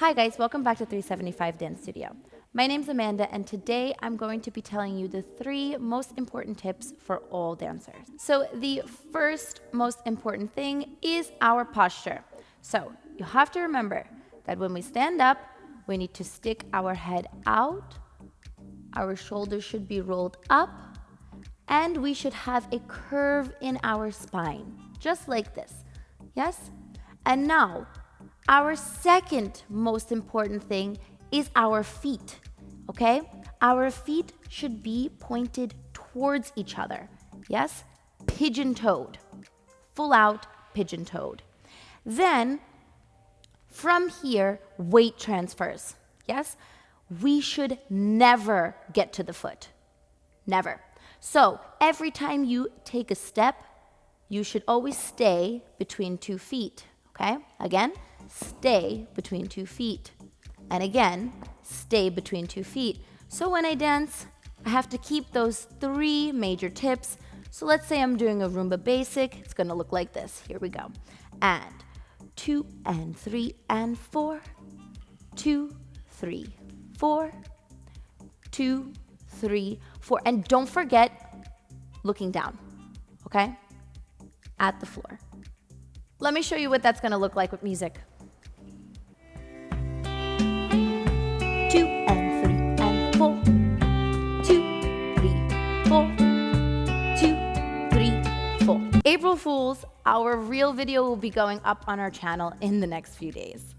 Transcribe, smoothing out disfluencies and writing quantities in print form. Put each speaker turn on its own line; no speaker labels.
Hi guys, welcome back to 375 Dance Studio. My name's Amanda and today I'm going to be telling you the 3 most important tips for all dancers. So the first most important thing is our posture. So you have to remember that when we stand up, we need to stick our head out, our shoulders should be rolled up, and we should have a curve in our spine, just like this. Yes? And now, our second most important thing is our feet, okay? Our feet should be pointed towards each other, yes? Pigeon-toed, full out pigeon-toed. Then, from here, weight transfers, yes? We should never get to the foot, never. So, every time you take a step, you should always stay between 2 feet, okay? Again, stay between 2 feet. And again, stay between 2 feet. So when I dance, I have to keep those 3 major tips. So let's say I'm doing a Rumba basic. It's gonna look like this. Here we go. And 2 and 3 and 4. 2, 3, 4. 2, 3, 4. And don't forget looking down, okay? At the floor. Let me show you what that's gonna look like with music. 2 and 3 and 4. 2, 3, 4. 2, 3, 4. April Fools, our real video will be going up on our channel in the next few days.